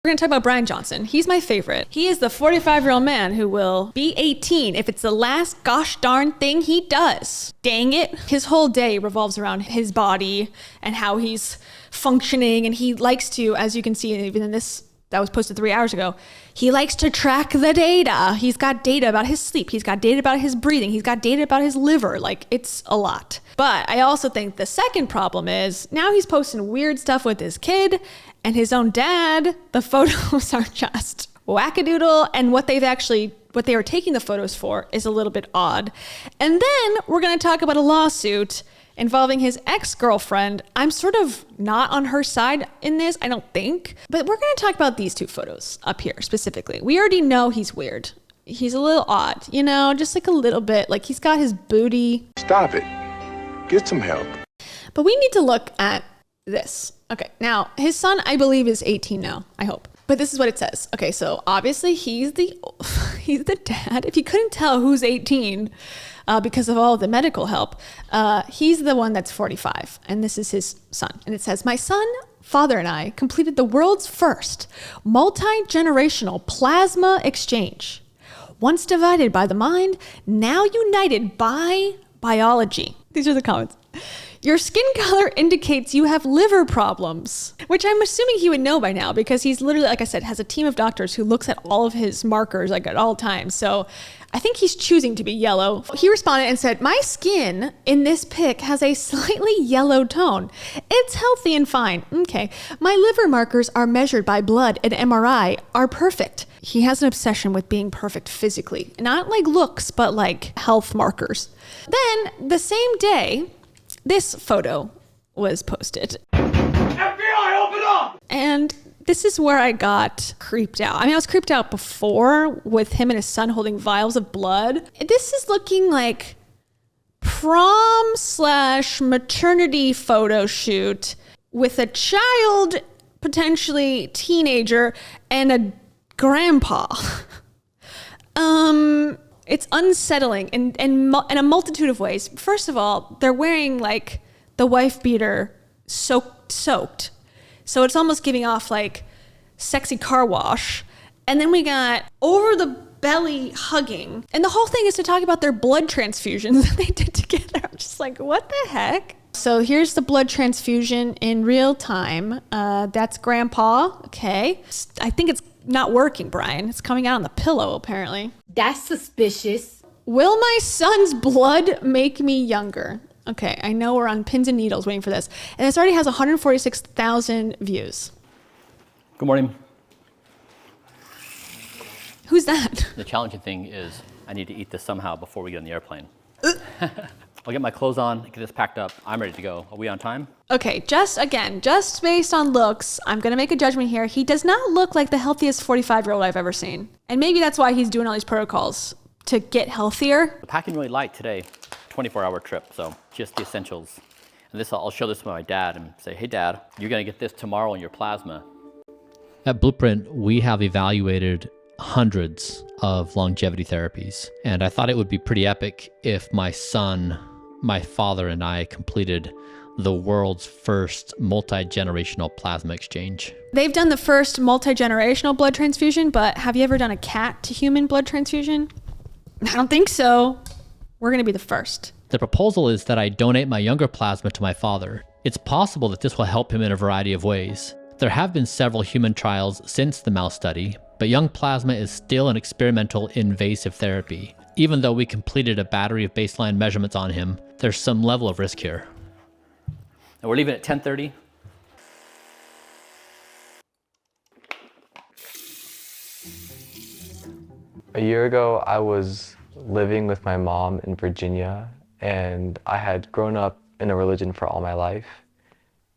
We're going to talk about Bryan Johnson. He's my favorite. He is the 45-year-old man who will be 18 if it's the last gosh darn thing he does. Dang it. His whole day revolves around his body and how he's functioning. And he likes to, as you can see, even in this that was posted 3 hours ago, he likes to track the data. He's got data about his sleep. He's got data about his breathing. He's got data about his liver. Like, it's a lot. But I also think the second problem is now he's posting weird stuff with his kid and his own dad. The photos are just wackadoodle, and what they were taking the photos for is a little bit odd. And then we're going to talk about a lawsuit involving his ex-girlfriend. I'm sort of not on her side in this, I don't think. But we're going to talk about these two photos up here specifically. We already know he's weird. He's a little odd, just like a little bit. Like, he's got his booty. Stop it. Get some help. But we need to look at this. Okay, now his son, I believe, is 18 now, I hope. But this is what it says. Okay, so obviously he's the dad. If you couldn't tell who's 18, because of all the medical help, he's the one that's 45, and this is his son. And it says, "My son, father, and I completed the world's first multi-generational plasma exchange. Once divided by the mind, now united by biology." These are the comments. "Your skin color indicates you have liver problems," which I'm assuming he would know by now because he's literally, like I said, has a team of doctors who looks at all of his markers like at all times. So I think he's choosing to be yellow. He responded and said, "My skin in this pic has a slightly yellow tone. It's healthy and fine. Okay. My liver markers are measured by blood and MRI are perfect." He has an obsession with being perfect physically, not like looks, but like health markers. Then the same day, this photo was posted. FBI, open up! And this is where I got creeped out. I mean, I was creeped out before with him and his son holding vials of blood. This is looking like prom/maternity photo shoot with a child, potentially teenager, and a grandpa. It's unsettling in a multitude of ways. First of all, they're wearing like the wife beater soaked. So it's almost giving off like sexy car wash. And then we got over the belly hugging. And the whole thing is to talk about their blood transfusions that they did together. I'm just like, what the heck? So here's the blood transfusion in real time. That's grandpa. Okay. I think it's not working, Bryan. It's coming out on the pillow, apparently. That's suspicious. "Will my son's blood make me younger?" Okay, I know we're on pins and needles waiting for this. And this already has 146,000 views. Good morning. Who's that? The challenging thing is I need to eat this somehow before we get on the airplane. I'll get my clothes on, get this packed up. I'm ready to go. Are we on time? Okay, just based on looks, I'm going to make a judgment here. He does not look like the healthiest 45-year-old I've ever seen. And maybe that's why he's doing all these protocols, to get healthier. The packing really light today, 24-hour trip, so just the essentials. And this, I'll show this to my dad and say, "Hey, Dad, you're going to get this tomorrow in your plasma." At Blueprint, we have evaluated hundreds of longevity therapies, and I thought it would be pretty epic if my son, my father, and I completed the world's first multi-generational plasma exchange. They've done the first multi-generational blood transfusion, but have you ever done a cat to human blood transfusion? I don't think so. We're going to be the first. The proposal is that I donate my younger plasma to my father. It's possible that this will help him in a variety of ways. There have been several human trials since the mouse study, but young plasma is still an experimental invasive therapy. Even though we completed a battery of baseline measurements on him, there's some level of risk here. And we're leaving at 10:30. A year ago, I was living with my mom in Virginia, and I had grown up in a religion for all my life,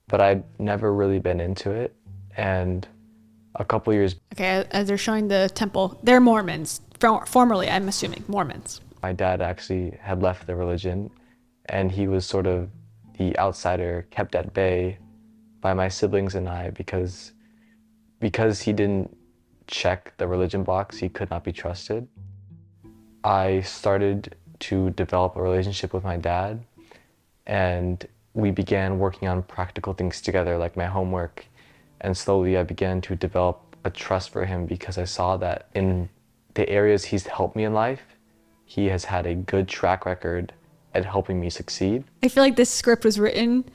but I'd never really been into it. And a couple years... Okay, as they're showing the temple, they're Mormons. Formerly, I'm assuming, Mormons. My dad actually had left the religion, and he was sort of the outsider kept at bay by my siblings and I because he didn't check the religion box, he could not be trusted. I started to develop a relationship with my dad, and we began working on practical things together, like my homework, and slowly I began to develop a trust for him because I saw that in the areas he's helped me in life, he has had a good track record at helping me succeed. I feel like this script was written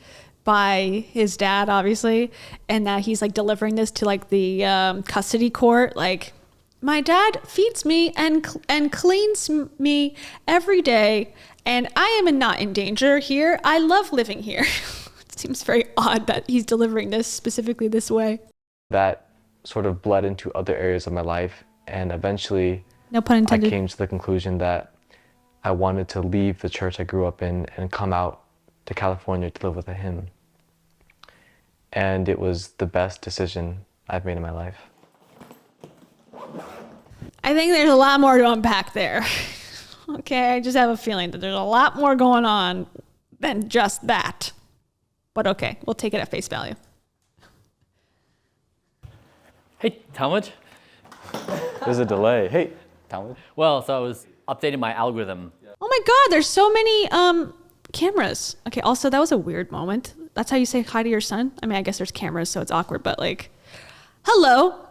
by his dad, obviously, and that he's like delivering this to like the custody court. Like, my dad feeds me and cleans me every day, and I am not in danger here. I love living here. It seems very odd that he's delivering this specifically this way. That sort of bled into other areas of my life, and eventually No pun I intended. came to the conclusion that I wanted to leave the church I grew up in and come out to California to live with him. And it was the best decision I've made in my life. I think there's a lot more to unpack there. Okay, I just have a feeling that there's a lot more going on than just that. But okay, we'll take it at face value. Hey, Talmud. There's a delay. Hey, Talmud. Well, so I was updating my algorithm. Oh my God, there's so many cameras. Okay, also that was a weird moment. That's how you say hi to your son? I mean, I guess there's cameras, so it's awkward, but like, hello,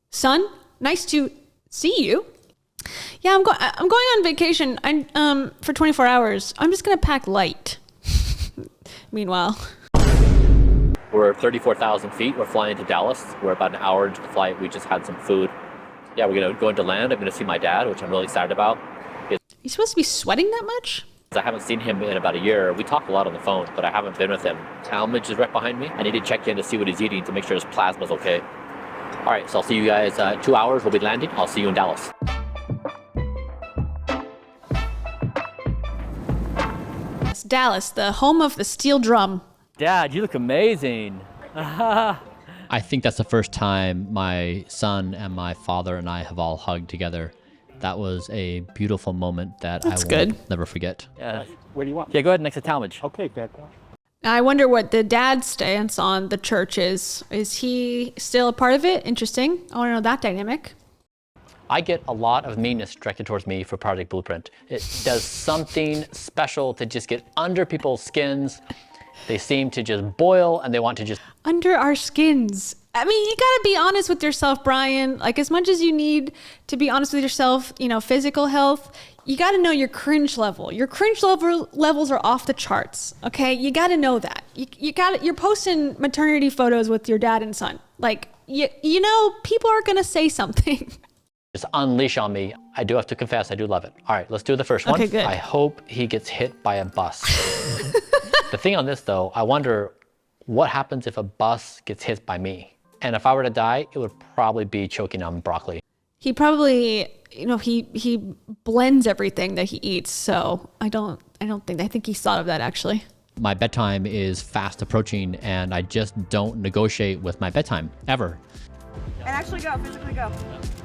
son, nice to see you. Yeah, I'm going on vacation for 24 hours. I'm just gonna pack light. Meanwhile. We're 34,000 feet. We're flying to Dallas. We're about an hour into the flight. We just had some food. Yeah, we're gonna go into land. I'm gonna see my dad, which I'm really excited about. You supposed to be sweating that much? I haven't seen him in about a year. We talk a lot on the phone, but I haven't been with him. Talmadge is right behind me. I need to check in to see what he's eating to make sure his plasma's okay. All right, so I'll see you guys 2 hours. We'll be landing. I'll see you in Dallas. It's Dallas, the home of the steel drum. Dad, you look amazing. I think that's the first time my son and my father and I have all hugged together. That was a beautiful moment that That's I will good. never forget. Yeah. What do you want? Yeah, go ahead next to Talmadge. Okay, Pat. I wonder what the dad's stance on the church is. Is he still a part of it? Interesting. I want to know that dynamic. I get a lot of meanness directed towards me for Project Blueprint. It does something special to just get under people's skins. They seem to just boil and they want to just... Under our skins. I mean, you gotta be honest with yourself, Bryan. Like, as much as you need to be honest with yourself, you know, physical health, you gotta know your cringe level. Your cringe levels are off the charts, okay? You gotta know that. You're posting maternity photos with your dad and son. Like, you know, people are gonna say something. Just unleash on me. I do have to confess, I do love it. All right, let's do the first one. Okay, good. I hope he gets hit by a bus. The thing on this though, I wonder what happens if a bus gets hit by me? And if I were to die, it would probably be choking on broccoli. He probably, you know, he blends everything that he eats. So I think he's thought of that actually. My bedtime is fast approaching and I just don't negotiate with my bedtime, ever. And actually go, physically go.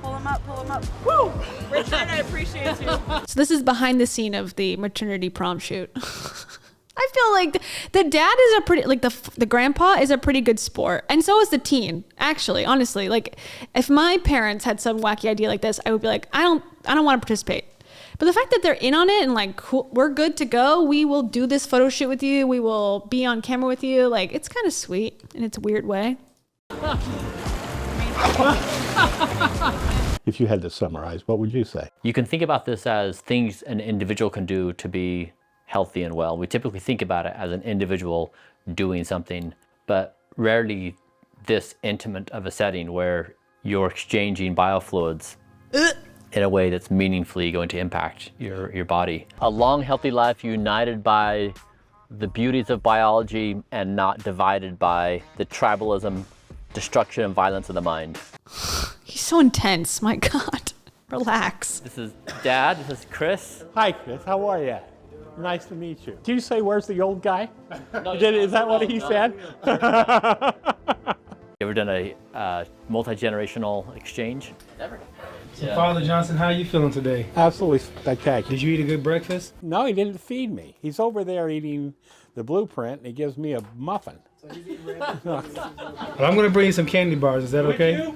Pull him up. Woo! Richard, I appreciate you. So this is behind the scene of the maternity prom shoot. I feel like the dad is a pretty, like the grandpa is a pretty good sport. And so is the teen, actually, honestly. Like, if my parents had some wacky idea like this, I would be like, I don't want to participate. But the fact that they're in on it and like, cool, we're good to go. We will do this photo shoot with you. We will be on camera with you. Like, it's kind of sweet in its a weird way. If you had to summarize, what would you say? You can think about this as things an individual can do to be healthy and well. We typically think about it as an individual doing something, but rarely this intimate of a setting where you're exchanging biofluids in a way that's meaningfully going to impact your body. A long, healthy life united by the beauties of biology and not divided by the tribalism, destruction, and violence of the mind. He's so intense. My God. Relax. This is Dad. This is Chris. Hi, Chris. How are you? Nice to meet you. Did you say, where's the old guy? Is that what he said? You ever done a multi-generational exchange? Never. So Father Johnson, how are you feeling today? Absolutely spectacular. Did you eat a good breakfast? No, he didn't feed me. He's over there eating the blueprint, and he gives me a muffin. Well, I'm going to bring you some candy bars. Is that okay?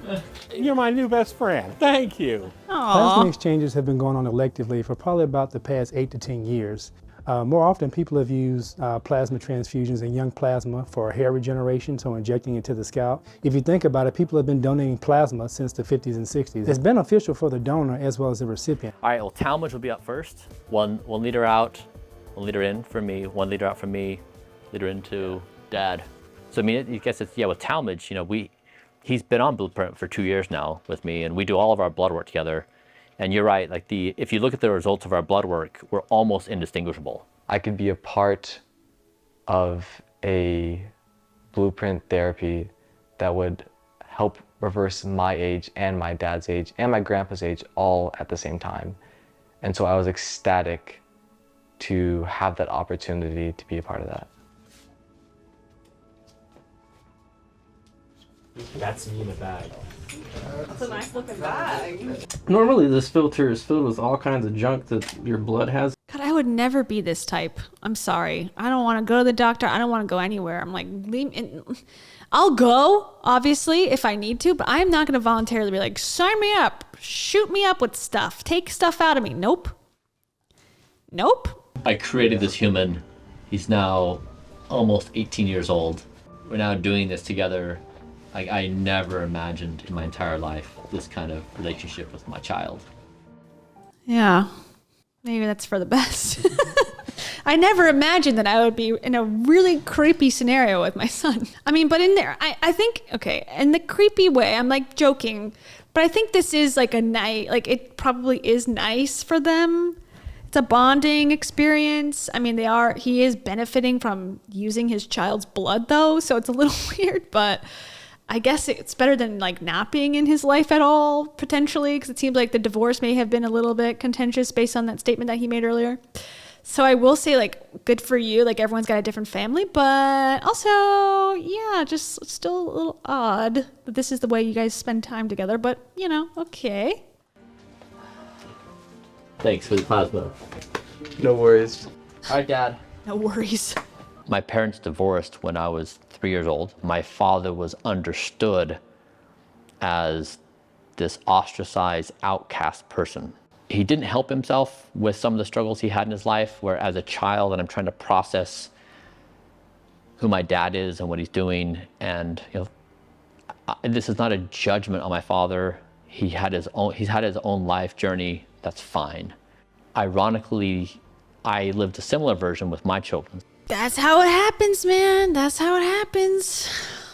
You're my new best friend. Thank you. Plasma exchanges have been going on electively for probably about the past 8 to 10 years. More often, people have used plasma transfusions and young plasma for hair regeneration, so injecting into the scalp. If you think about it, people have been donating plasma since the 50s and 60s. It's beneficial for the donor as well as the recipient. All right, well, Talmadge will be up first. One liter out, 1 liter in for me, 1 liter out for me, liter into Dad. So I mean, I guess it's, yeah, with Talmadge, you know, he's been on Blueprint for 2 years now with me, and we do all of our blood work together. And you're right, like if you look at the results of our blood work, we're almost indistinguishable. I could be a part of a Blueprint therapy that would help reverse my age and my dad's age and my grandpa's age all at the same time. And so I was ecstatic to have that opportunity to be a part of that. That's me in a bag. That's a nice looking bag. Normally this filter is filled with all kinds of junk that your blood has. God, I would never be this type. I'm sorry. I don't want to go to the doctor. I don't want to go anywhere. I'm like, I'll go, obviously, if I need to, but I'm not going to voluntarily be like, sign me up, shoot me up with stuff, take stuff out of me. Nope. I created this human. He's now almost 18 years old. We're now doing this together. I never imagined in my entire life this kind of relationship with my child. Yeah, maybe that's for the best. I never imagined that I would be in a really creepy scenario with my son. I mean, but in there, I think, okay, in the creepy way, I'm like joking, but I think this is like a night, like it probably is nice for them. It's a bonding experience. I mean, he is benefiting from using his child's blood though, so it's a little weird, but I guess it's better than like not being in his life at all, potentially, because it seems like the divorce may have been a little bit contentious based on that statement that he made earlier. So I will say, like, good for you. Like, everyone's got a different family, but also, yeah, just still a little odd that this is the way you guys spend time together, but, you know, okay. Thanks for the plasma. No worries. All right, Dad. No worries. My parents divorced when I was 3 years old. My father was understood as this ostracized, outcast person. He didn't help himself with some of the struggles he had in his life, where as a child, and I'm trying to process who my dad is and what he's doing. And, you know, this is not a judgment on my father. He's had his own life journey. That's fine. Ironically, I lived a similar version with my children. That's how it happens, man. That's how it happens.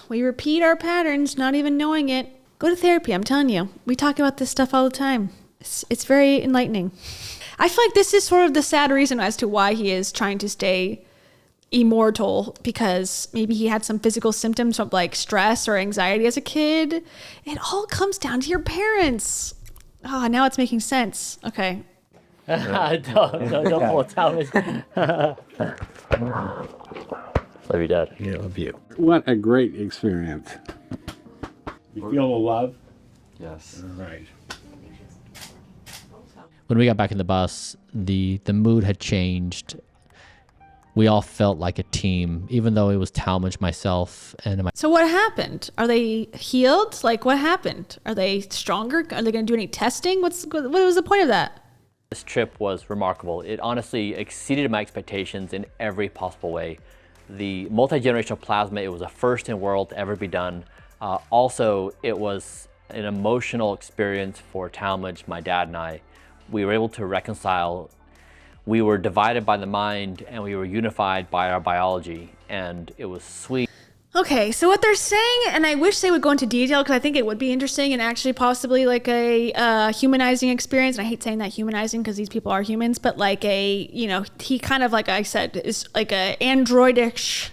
We repeat our patterns, not even knowing it. Go to therapy, I'm telling you. We talk about this stuff all the time. It's very enlightening. I feel like this is sort of the sad reason as to why he is trying to stay immortal, because maybe he had some physical symptoms of like stress or anxiety as a kid. It all comes down to your parents. Oh, now it's making sense. Okay. don't pull it down. Love you, Dad. Yeah, love you. What a great experience. You feel the love? Yes. All right. When we got back in the bus, the mood had changed. We all felt like a team, even though it was Talmadge, myself, and my... So what happened? Are they healed? Like, what happened? Are they stronger? Are they going to do any testing? What was the point of that? This trip was remarkable. It honestly exceeded my expectations in every possible way. The multi-generational plasma, it was a first in the world to ever be done. Also, it was an emotional experience for Talmadge, my dad, and I. We were able to reconcile. We were divided by the mind and we were unified by our biology, and it was sweet. Okay, so what they're saying, and I wish they would go into detail because I think it would be interesting and actually possibly like a humanizing experience. And I hate saying that humanizing because these people are humans, but like he kind of, like I said, is like a androidish,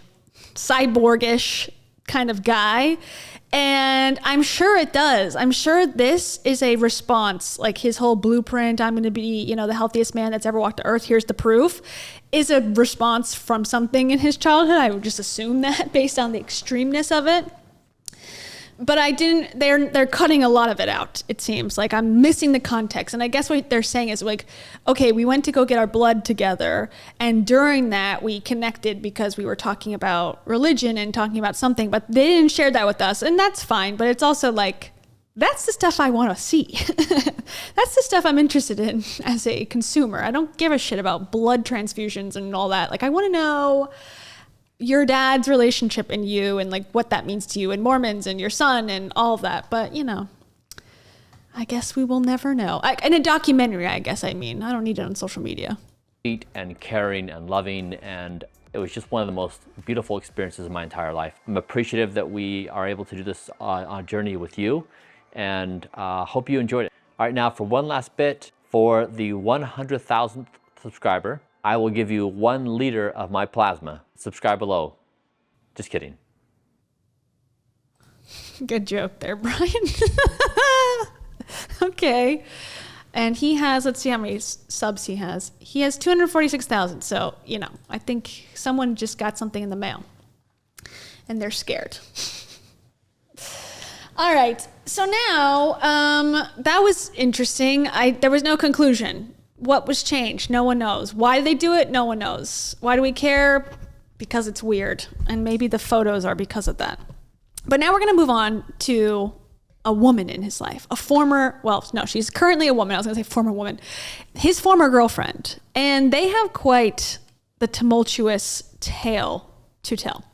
cyborgish kind of guy. And I'm sure it does. I'm sure this is a response, like his whole blueprint, I'm going to be, the healthiest man that's ever walked the earth, here's the proof, is a response from something in his childhood. I would just assume that based on the extremeness of it. But they're cutting a lot of it out, it seems. Like I'm missing the context. And I guess what they're saying is like, okay, we went to go get our blood together. And during that, we connected because we were talking about religion and talking about something. But they didn't share that with us. And that's fine. But it's also like, that's the stuff I want to see. That's That's the stuff I'm interested in as a consumer. I don't give a shit about blood transfusions and all that. Like, I want to know your dad's relationship and you and like what that means to you and Mormons and your son and all of that. But, you know, I guess we will never know. In a documentary, I guess I mean. I don't need it on social media. And caring and loving, and it was just one of the most beautiful experiences of my entire life. I'm appreciative that we are able to do this on a journey with you, and hope you enjoyed it. All right, now for one last bit, for the 100,000th subscriber, I will give you 1 liter of my plasma. Subscribe below. Just kidding. Good joke there, Brian. Okay. And he has, let's see how many subs he has. He has 246,000. So, you know, I think someone just got something in the mail and they're scared. All right. So now, that was interesting. There was no conclusion. What was changed? No one knows. Why did they do it? No one knows. Why do we care? Because it's weird. And maybe the photos are because of that. But now we're going to move on to a woman in his life, she's currently a woman. I was going to say former woman, his former girlfriend. And they have quite the tumultuous tale to tell.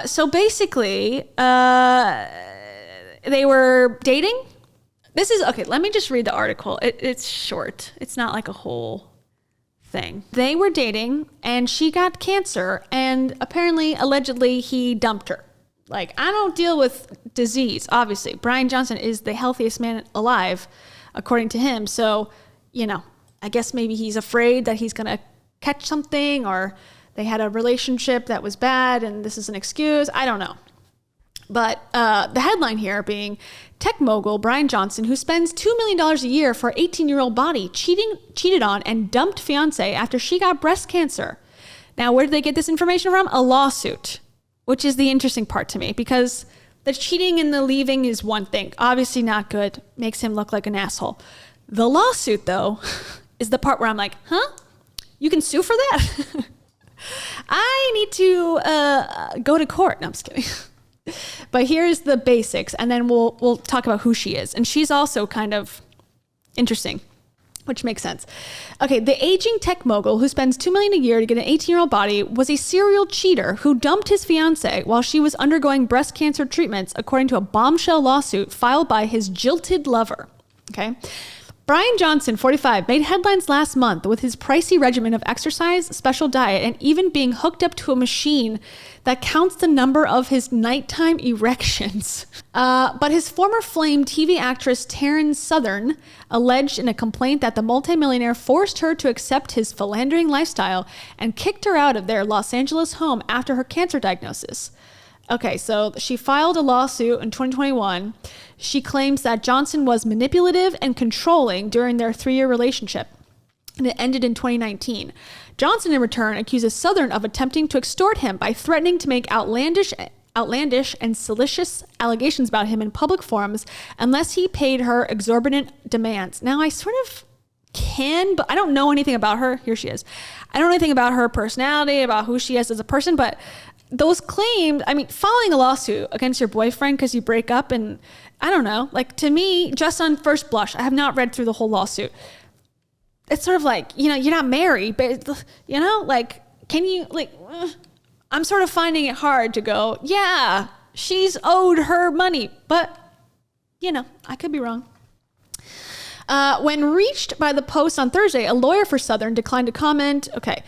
So basically, they were dating. Let me just read the article. It's short. It's not like a whole thing. They were dating and she got cancer and allegedly he dumped her. Like, I don't deal with disease, obviously. Bryan Johnson is the healthiest man alive, according to him. So, you know, I guess maybe he's afraid that he's going to catch something, or they had a relationship that was bad and this is an excuse. I don't know. But the headline here being tech mogul Bryan Johnson, who spends $2 million a year for 18-year-old body, cheated on and dumped fiance after she got breast cancer. Now, where did they get this information from? A lawsuit. Which is the interesting part to me, because the cheating and the leaving is one thing. Obviously not good. Makes him look like an asshole. The lawsuit, though, is the part where I'm like, huh? You can sue for that? I need to go to court. No, I'm just kidding. But here's the basics, and then we'll talk about who she is. And she's also kind of interesting, which makes sense. Okay, the aging tech mogul who spends $2 million a year to get an 18-year-old body was a serial cheater who dumped his fiancée while she was undergoing breast cancer treatments, according to a bombshell lawsuit filed by his jilted lover. Okay. Bryan Johnson, 45, made headlines last month with his pricey regimen of exercise, special diet, and even being hooked up to a machine that counts the number of his nighttime erections. But his former Flame TV actress Taryn Southern alleged in a complaint that the multimillionaire forced her to accept his philandering lifestyle and kicked her out of their Los Angeles home after her cancer diagnosis. Okay, so she filed a lawsuit in 2021. She claims that Johnson was manipulative and controlling during their 3-year relationship, and it ended in 2019. Johnson, in return, accuses Southern of attempting to extort him by threatening to make outlandish and salacious allegations about him in public forums unless he paid her exorbitant demands. Now, I sort of can, but I don't know anything about her. Here she is. I don't know anything about her personality, about who she is as a person, but those claims, I mean, filing a lawsuit against your boyfriend because you break up, and I don't know, like, to me, just on first blush, I have not read through the whole lawsuit. It's sort of like, you know, you're not married, but, you know, like, can you, like, I'm sort of finding it hard to go, yeah, she's owed her money, but, you know, I could be wrong. When reached by the Post on Thursday, a lawyer for Southern declined to comment. Okay.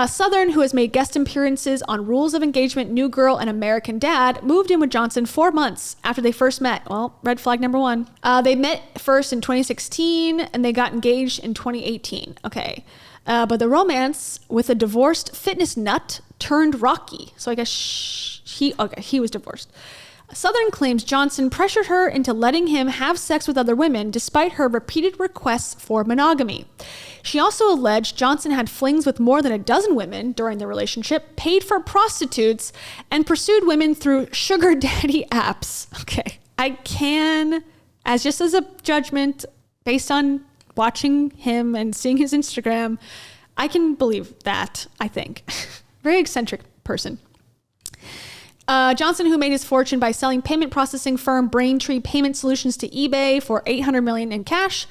Southern, who has made guest appearances on Rules of Engagement, New Girl, and American Dad, moved in with Johnson 4 months after they first met. Well, red flag number 1. They met first in 2016 and they got engaged in 2018. Okay. But the romance with a divorced fitness nut turned rocky. So I guess he was divorced. Southern claims Johnson pressured her into letting him have sex with other women despite her repeated requests for monogamy. She also alleged Johnson had flings with more than a dozen women during the relationship, paid for prostitutes, and pursued women through sugar daddy apps. Okay, I can, as a judgment based on watching him and seeing his Instagram, I can believe that, I think. Very eccentric person. Johnson, who made his fortune by selling payment processing firm Braintree Payment Solutions to eBay for $800 million in cash,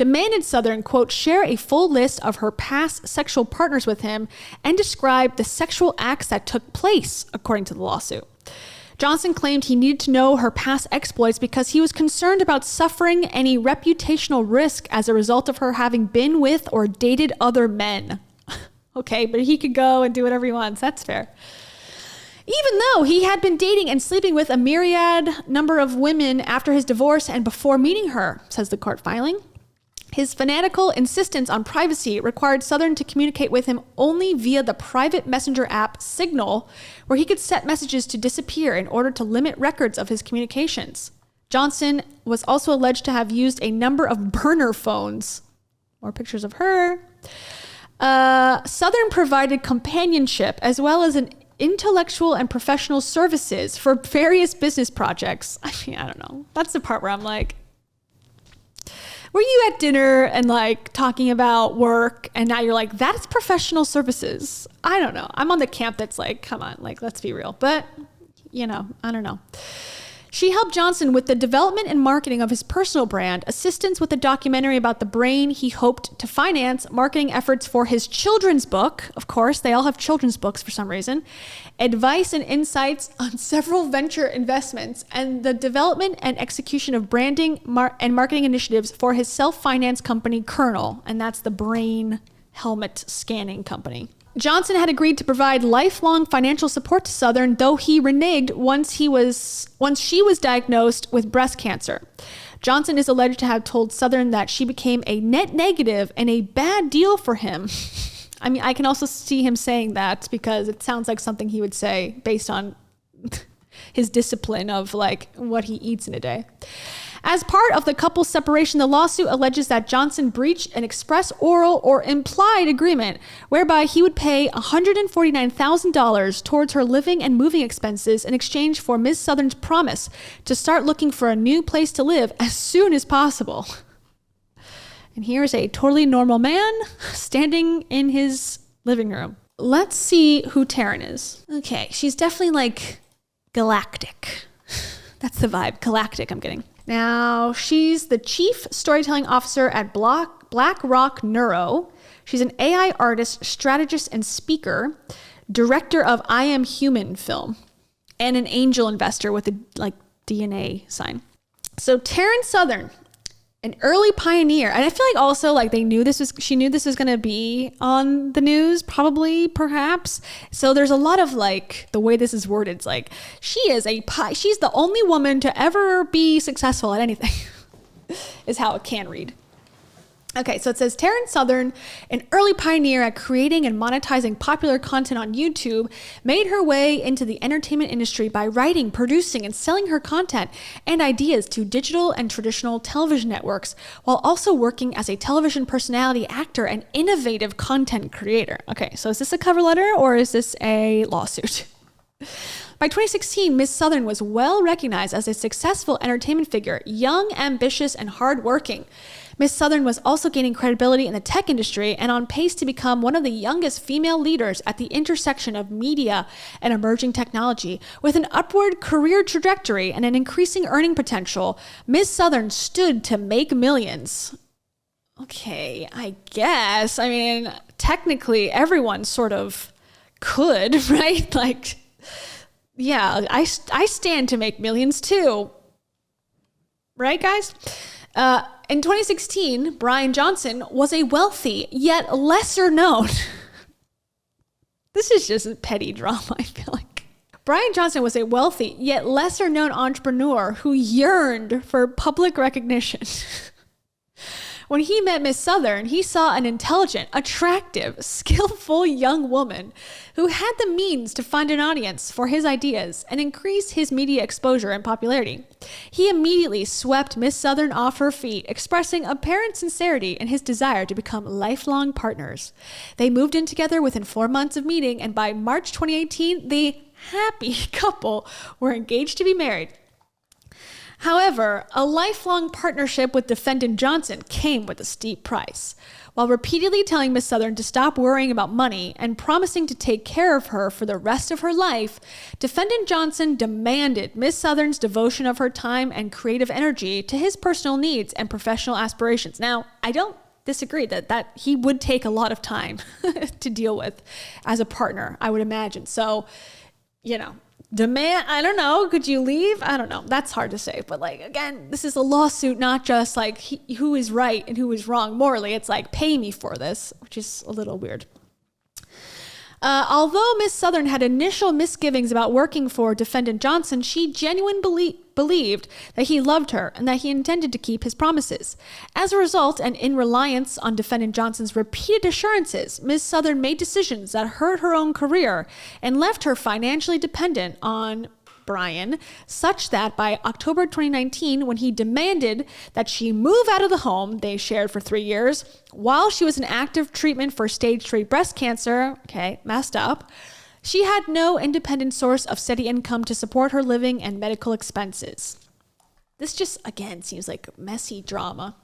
demanded Southern, quote, share a full list of her past sexual partners with him and describe the sexual acts that took place, according to the lawsuit. Johnson claimed he needed to know her past exploits because he was concerned about suffering any reputational risk as a result of her having been with or dated other men. Okay, but he could go and do whatever he wants. That's fair. Even though he had been dating and sleeping with a myriad number of women after his divorce and before meeting her, says the court filing. His fanatical insistence on privacy required Southern to communicate with him only via the private messenger app Signal, where he could set messages to disappear in order to limit records of his communications. Johnson was also alleged to have used a number of burner phones. More pictures of her. Southern provided companionship as well as an intellectual and professional services for various business projects. I mean, I don't know. That's the part where I'm like, were you at dinner and like talking about work and now you're like, that's professional services? I don't know. I'm on the camp that's like, come on, like, let's be real. But, you know, I don't know. She helped Johnson with the development and marketing of his personal brand, assistance with a documentary about the brain he hoped to finance, marketing efforts for his children's book. Of course, they all have children's books for some reason. Advice and insights on several venture investments, and the development and execution of branding and marketing initiatives for his self-financed company, Colonel, and that's the brain helmet scanning company. Johnson had agreed to provide lifelong financial support to Southern, though he reneged once she was diagnosed with breast cancer. Johnson is alleged to have told Southern that she became a net negative and a bad deal for him. I mean, I can also see him saying that because it sounds like something he would say based on his discipline of like what he eats in a day. As part of the couple's separation, the lawsuit alleges that Johnson breached an express oral or implied agreement whereby he would pay $149,000 towards her living and moving expenses in exchange for Ms. Southern's promise to start looking for a new place to live as soon as possible. And here's a totally normal man standing in his living room. Let's see who Taryn is. Okay, she's definitely like galactic. That's the vibe. Galactic, I'm getting. Now, she's the chief storytelling officer at Black Rock Neuro. She's an AI artist, strategist, and speaker, director of I Am Human film, and an angel investor with a like DNA sign. So Taryn Southern, an early pioneer, and I feel like also like she knew this was going to be on the news, probably, perhaps. So there's a lot of like the way this is worded. It's like she's the only woman to ever be successful at anything, is how it can read. Okay, so it says Taryn Southern, an early pioneer at creating and monetizing popular content on YouTube, made her way into the entertainment industry by writing, producing, and selling her content and ideas to digital and traditional television networks, while also working as a television personality, actor, and innovative content creator. Okay, so is this a cover letter or is this a lawsuit? By 2016, Ms. Southern was well recognized as a successful entertainment figure, young, ambitious, and hardworking. Ms. Southern was also gaining credibility in the tech industry and on pace to become one of the youngest female leaders at the intersection of media and emerging technology. With an upward career trajectory and an increasing earning potential, Ms. Southern stood to make millions. Okay, I guess. I mean, technically, everyone sort of could, right? Like, yeah, I stand to make millions too. Right, guys? In 2016, Bryan Johnson was a wealthy, yet lesser known. This is just petty drama, I feel like. Bryan Johnson was a wealthy, yet lesser known entrepreneur who yearned for public recognition. When he met Miss Southern, he saw an intelligent, attractive, skillful young woman who had the means to find an audience for his ideas and increase his media exposure and popularity. He immediately swept Miss Southern off her feet, expressing apparent sincerity in his desire to become lifelong partners. They moved in together within 4 months of meeting, and by March 2018, the happy couple were engaged to be married. However, a lifelong partnership with defendant Johnson came with a steep price. While repeatedly telling Miss Southern to stop worrying about money and promising to take care of her for the rest of her life, defendant Johnson demanded Miss Southern's devotion of her time and creative energy to his personal needs and professional aspirations. Now, I don't disagree that he would take a lot of time to deal with as a partner, I would imagine. So, demand, I don't know, could you leave? I don't know. That's hard to say. But like, again, this is a lawsuit, not just like who is right and who is wrong morally. It's like, pay me for this, which is a little weird. Although Miss Southern had initial misgivings about working for defendant Johnson, she genuinely believed that he loved her and that he intended to keep his promises. As a result, and in reliance on defendant Johnson's repeated assurances, Miss Southern made decisions that hurt her own career and left her financially dependent on Bryan, such that by October 2019, when he demanded that she move out of the home they shared for 3 years, while she was in active treatment for stage 3 breast cancer, messed up, she had no independent source of steady income to support her living and medical expenses. This just, again, seems like messy drama.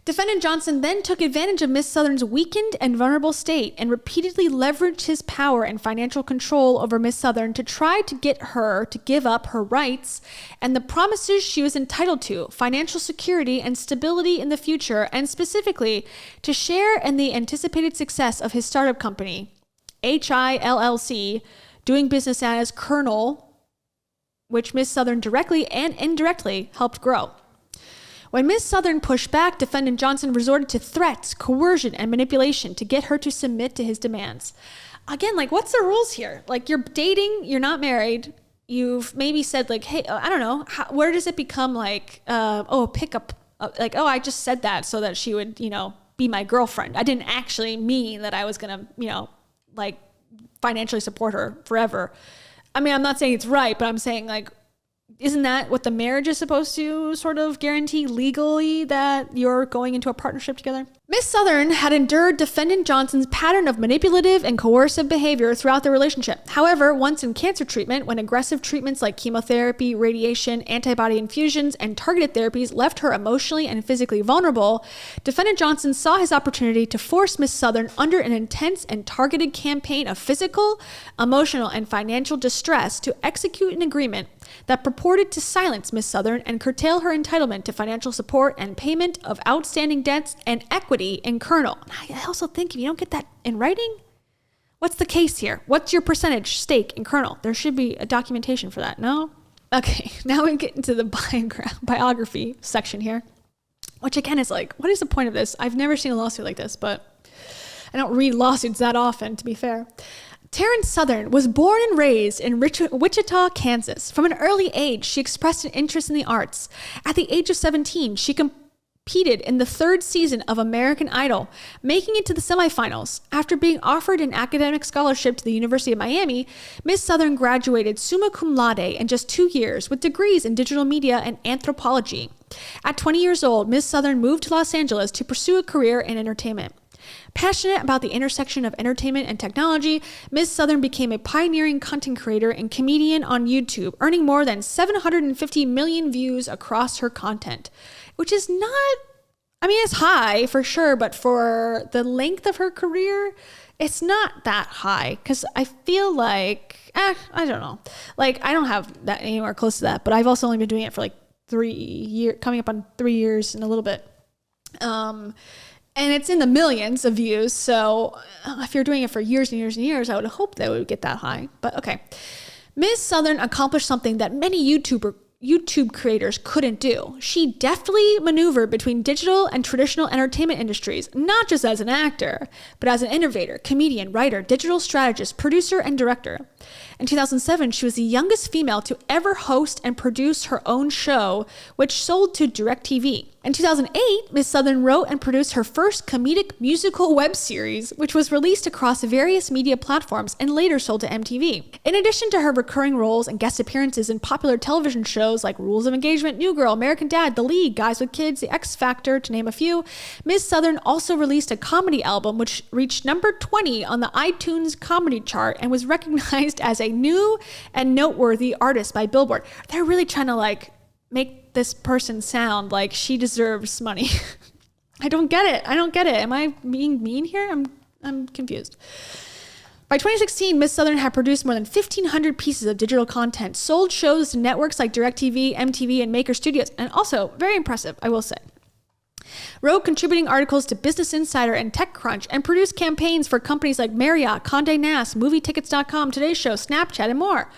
Defendant Johnson then took advantage of Miss Southern's weakened and vulnerable state and repeatedly leveraged his power and financial control over Miss Southern to try to get her to give up her rights and the promises she was entitled to, financial security and stability in the future, and specifically to share in the anticipated success of his startup company, HILLC, doing business as Colonel, which Miss Southern directly and indirectly helped grow. When Miss Southern pushed back, defendant Johnson resorted to threats, coercion, and manipulation to get her to submit to his demands. Again, like, what's the rules here? Like, you're dating, you're not married. You've maybe said, like, hey, I don't know, where does it become like, pickup? I just said that so that she would, be my girlfriend. I didn't actually mean that I was going to, financially support her forever. I mean, I'm not saying it's right, but I'm saying, like, isn't that what the marriage is supposed to sort of guarantee legally, that you're going into a partnership together? Miss Southern had endured defendant Johnson's pattern of manipulative and coercive behavior throughout the relationship. However, once in cancer treatment, when aggressive treatments like chemotherapy, radiation, antibody infusions, and targeted therapies left her emotionally and physically vulnerable, defendant Johnson saw his opportunity to force Miss Southern under an intense and targeted campaign of physical, emotional, and financial distress to execute an agreement that purported to silence Miss Southern and curtail her entitlement to financial support and payment of outstanding debts and equity in Colonel. I also think if you don't get that in writing, what's the case here? What's your percentage stake in Colonel? There should be a documentation for that, no? Okay, now we get into the biography section here, which again is like, what is the point of this? I've never seen a lawsuit like this, but I don't read lawsuits that often, to be fair. Terrence Southern was born and raised in Wichita, Kansas. From an early age, she expressed an interest in the arts. At the age of 17, she competed in the 3rd season of American Idol, making it to the semifinals. After being offered an academic scholarship to the University of Miami, Miss Southern graduated summa cum laude in just 2 years with degrees in digital media and anthropology. At 20 years old, Miss Southern moved to Los Angeles to pursue a career in entertainment. Passionate about the intersection of entertainment and technology, Miss Southern became a pioneering content creator and comedian on YouTube, earning more than 750 million views across her content, which is not, it's high for sure, but for the length of her career, it's not that high, because I feel like, I don't know. Like, I don't have that anywhere close to that, but I've also only been doing it for like 3 years, coming up on 3 years and a little bit. And it's in the millions of views. So if you're doing it for years and years and years, I would hope that it would get that high. But okay. Miss Southern accomplished something that many YouTube creators couldn't do. She deftly maneuvered between digital and traditional entertainment industries, not just as an actor, but as an innovator, comedian, writer, digital strategist, producer, and director. In 2007, she was the youngest female to ever host and produce her own show, which sold to DirecTV. In 2008, Miss Southern wrote and produced her first comedic musical web series, which was released across various media platforms and later sold to MTV. In addition to her recurring roles and guest appearances in popular television shows like Rules of Engagement, New Girl, American Dad, The League, Guys with Kids, The X Factor, to name a few, Miss Southern also released a comedy album which reached number 20 on the iTunes comedy chart and was recognized as a new and noteworthy artist by Billboard. They're really trying to make this person sound like she deserves money. I don't get it. Am I being mean here? I'm confused. By 2016, Miss Southern had produced more than 1,500 pieces of digital content, sold shows to networks like DirecTV, MTV, and Maker Studios, and also very impressive, I will say. Wrote contributing articles to Business Insider and TechCrunch, and produced campaigns for companies like Marriott, Condé Nast, MovieTickets.com, Today's Show, Snapchat, and more.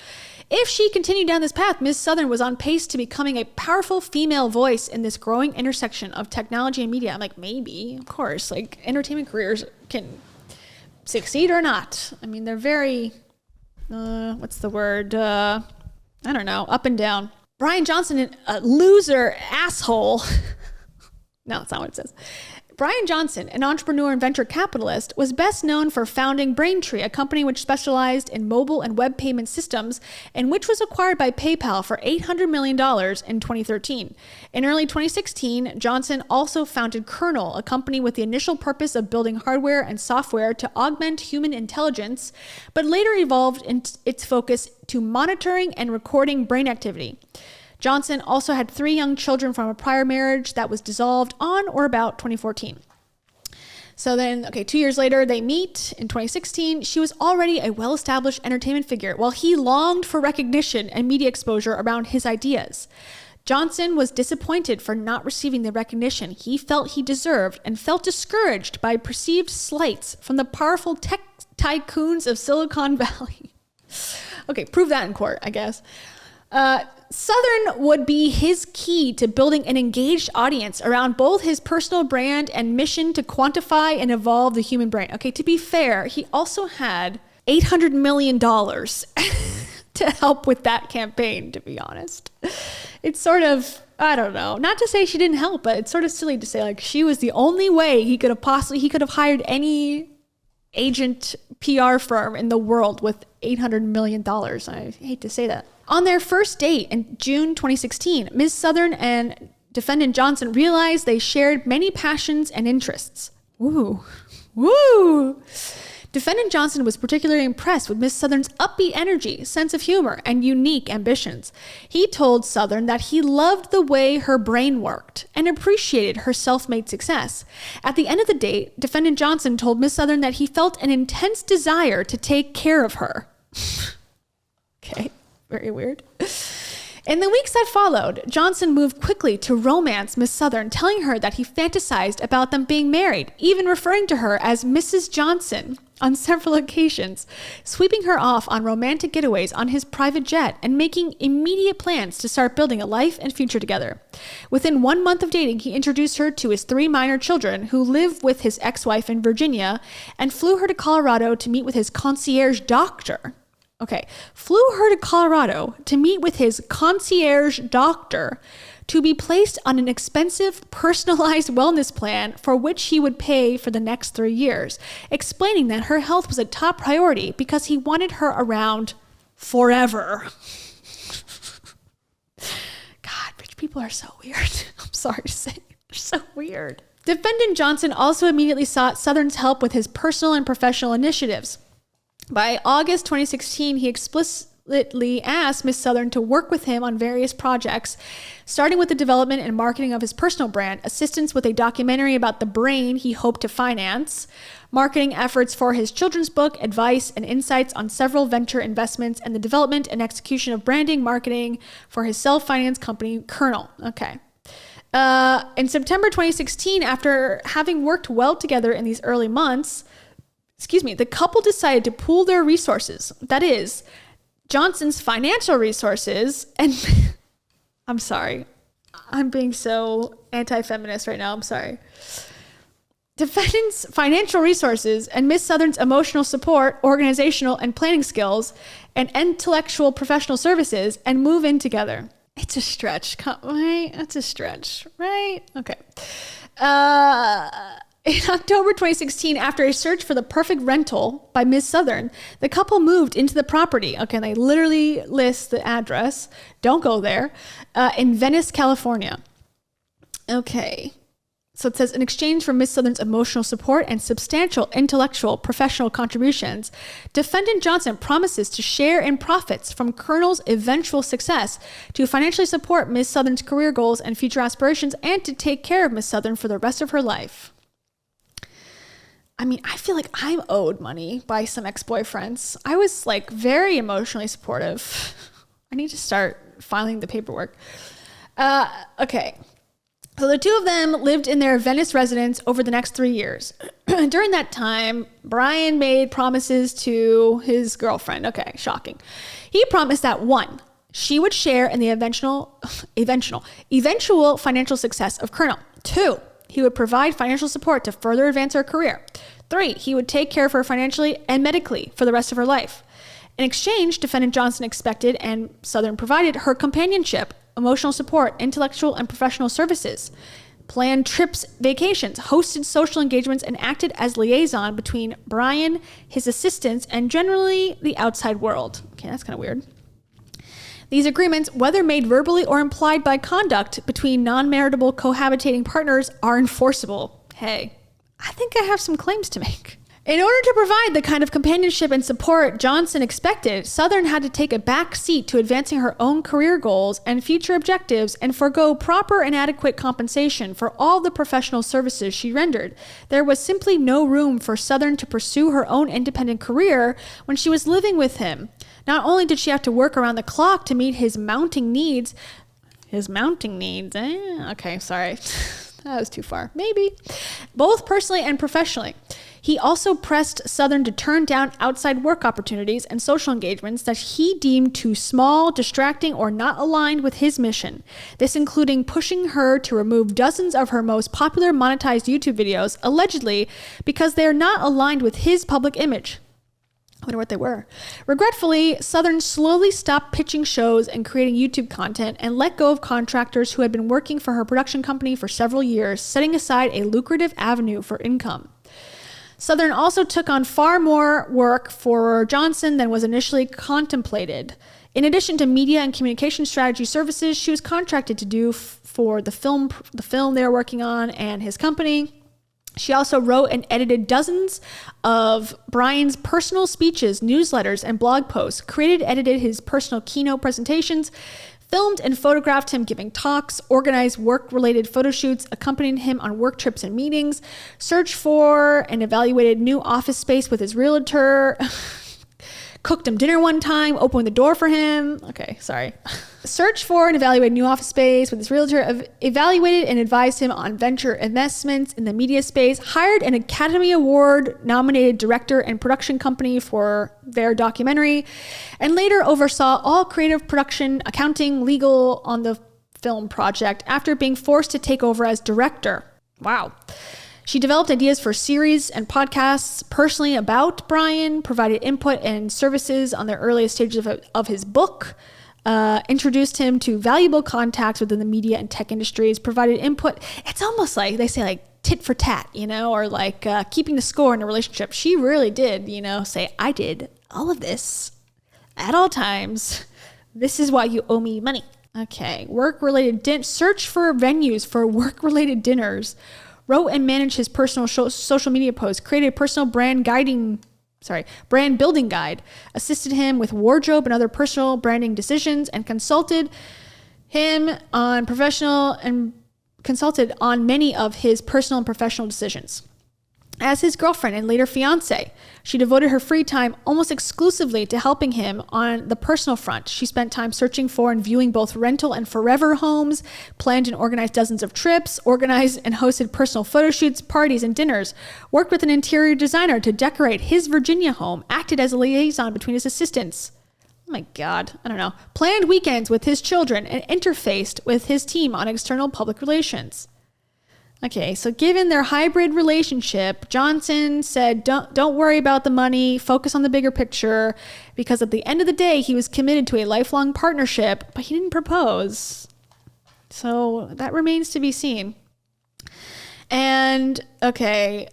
If she continued down this path, Miss Southern was on pace to becoming a powerful female voice in this growing intersection of technology and media. I'm like, maybe, of course, like entertainment careers can succeed or not. I mean, they're very, what's the word? I don't know, up and down. Bryan Johnson, a loser asshole. No, that's not what it says. Bryan Johnson, an entrepreneur and venture capitalist, was best known for founding Braintree, a company which specialized in mobile and web payment systems, and which was acquired by PayPal for $800 million in 2013. In early 2016, Johnson also founded Kernel, a company with the initial purpose of building hardware and software to augment human intelligence, but later evolved its focus to monitoring and recording brain activity. Johnson also had 3 young children from a prior marriage that was dissolved on or about 2014. So then, 2 years later, they meet. In 2016, she was already a well-established entertainment figure, while he longed for recognition and media exposure around his ideas. Johnson was disappointed for not receiving the recognition he felt he deserved and felt discouraged by perceived slights from the powerful tech tycoons of Silicon Valley. Okay, prove that in court, I guess. Southern would be his key to building an engaged audience around both his personal brand and mission to quantify and evolve the human brain. Okay, to be fair, he also had $800 million to help with that campaign, to be honest. It's sort of, I don't know, not to say she didn't help, but it's sort of silly to say like she was the only way he could have hired any agent PR firm in the world with $800 million. I hate to say that. On their first date in June 2016, Ms. Southern and defendant Johnson realized they shared many passions and interests. Woo. Defendant Johnson was particularly impressed with Ms. Southern's upbeat energy, sense of humor, and unique ambitions. He told Southern that he loved the way her brain worked and appreciated her self-made success. At the end of the date, defendant Johnson told Ms. Southern that he felt an intense desire to take care of her. Okay. Very weird. In the weeks that followed, Johnson moved quickly to romance Miss Southern, telling her that he fantasized about them being married, even referring to her as Mrs. Johnson on several occasions, sweeping her off on romantic getaways on his private jet and making immediate plans to start building a life and future together. Within 1 month of dating, he introduced her to his 3 minor children who live with his ex-wife in Virginia and flew her to Colorado to meet with his concierge doctor. Flew her to Colorado to meet with his concierge doctor to be placed on an expensive, personalized wellness plan for which he would pay for the next 3 years, explaining that her health was a top priority because he wanted her around forever. God, rich people are so weird. I'm sorry to say, they're so weird. Defendant Johnson also immediately sought Southern's help with his personal and professional initiatives. By August 2016, he explicitly asked Miss Southern to work with him on various projects, starting with the development and marketing of his personal brand, assistance with a documentary about the brain he hoped to finance, marketing efforts for his children's book, advice and insights on several venture investments, and the development and execution of branding marketing for his self-finance company, Kernel. In September 2016, after having worked well together in these early months, the couple decided to pool their resources. That is, Johnson's financial resources and I'm sorry. I'm being so anti-feminist right now. I'm sorry. Defendant's financial resources and Miss Southern's emotional support, organizational and planning skills, and intellectual professional services and move in together. It's a stretch, right? It's a stretch, right? Okay. In October 2016, after a search for the perfect rental by Ms. Southern, the couple moved into the property. And they literally list the address. Don't go there. In Venice, California. So it says, in exchange for Miss Southern's emotional support and substantial intellectual professional contributions, Defendant Johnson promises to share in profits from Colonel's eventual success, to financially support Miss Southern's career goals and future aspirations, and to take care of Miss Southern for the rest of her life. I mean, I feel like I'm owed money by some ex-boyfriends. I was like very emotionally supportive. I need to start filing the paperwork. Okay. So the two of them lived in their Venice residence over the next 3 years. During that time, Bryan made promises to his girlfriend. Okay, shocking. He promised that 1, she would share in the eventual financial success of Colonel. 2, he would provide financial support to further advance her career. 3, he would take care of her financially and medically for the rest of her life. In exchange, Defendant Johnson expected, and Southern provided, her companionship, emotional support, intellectual and professional services, planned trips, vacations, hosted social engagements, and acted as liaison between Bryan, his assistants, and generally the outside world. Okay, that's kind of weird. These agreements, whether made verbally or implied by conduct between non-maritable cohabitating partners, are enforceable. Hey, I think I have some claims to make. In order to provide the kind of companionship and support Johnson expected, Southern had to take a back seat to advancing her own career goals and future objectives and forego proper and adequate compensation for all the professional services she rendered. There was simply no room for Southern to pursue her own independent career when she was living with him. Not only did she have to work around the clock to meet his mounting needs, okay, sorry. That was too far. Maybe. Both personally and professionally. He also pressed Southern to turn down outside work opportunities and social engagements that he deemed too small, distracting, or not aligned with his mission. This including pushing her to remove dozens of her most popular monetized YouTube videos, allegedly because they are not aligned with his public image. I wonder what they were. Regretfully, Southern slowly stopped pitching shows and creating YouTube content and let go of contractors who had been working for her production company for several years, setting aside a lucrative avenue for income. Southern also took on far more work for Johnson than was initially contemplated. In addition to media and communication strategy services, she was contracted to do for the film they were working on and his company. She also wrote and edited dozens of Bryan's personal speeches, newsletters, and blog posts, created and edited his personal keynote presentations, filmed and photographed him giving talks, organized work-related photo shoots, accompanied him on work trips and meetings, searched for and evaluated new office space with his realtor, cooked him dinner one time, opened the door for him. Okay, sorry. Searched for and evaluated new office space with his realtor, evaluated and advised him on venture investments in the media space, hired an Academy Award nominated director and production company for their documentary, and later oversaw all creative production, accounting, legal on the film project after being forced to take over as director. Wow. She developed ideas for series and podcasts personally about Bryan, provided input and services on the earliest stages of his book, introduced him to valuable contacts within the media and tech industries, provided input. It's almost like they say like tit for tat, or like keeping the score in a relationship. She really did, say, I did all of this at all times. This is why you owe me money. Okay, work-related search for venues for work-related dinners. Wrote and managed his personal social media posts, created a personal brand building guide, assisted him with wardrobe and other personal branding decisions, and consulted on many of his personal and professional decisions. As his girlfriend and later fiance, she devoted her free time almost exclusively to helping him on the personal front. She spent time searching for and viewing both rental and forever homes, planned and organized dozens of trips, organized and hosted personal photo shoots, parties, and dinners, worked with an interior designer to decorate his Virginia home, acted as a liaison between his assistants. Oh my God, I don't know. Planned weekends with his children and interfaced with his team on external public relations. Okay, so given their hybrid relationship, Johnson said, don't worry about the money, focus on the bigger picture, because at the end of the day, he was committed to a lifelong partnership, but he didn't propose. So that remains to be seen. And, okay,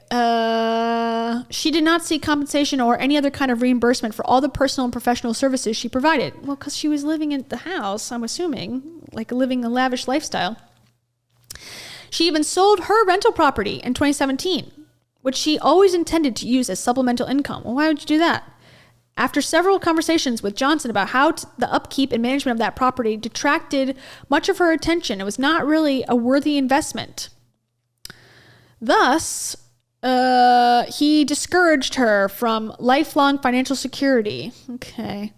she did not seek compensation or any other kind of reimbursement for all the personal and professional services she provided. Well, because she was living in the house, I'm assuming, like living a lavish lifestyle. She even sold her rental property in 2017, which she always intended to use as supplemental income. Well, why would you do that? After several conversations with Johnson about how the upkeep and management of that property detracted much of her attention, it was not really a worthy investment. Thus, he discouraged her from lifelong financial security. Okay.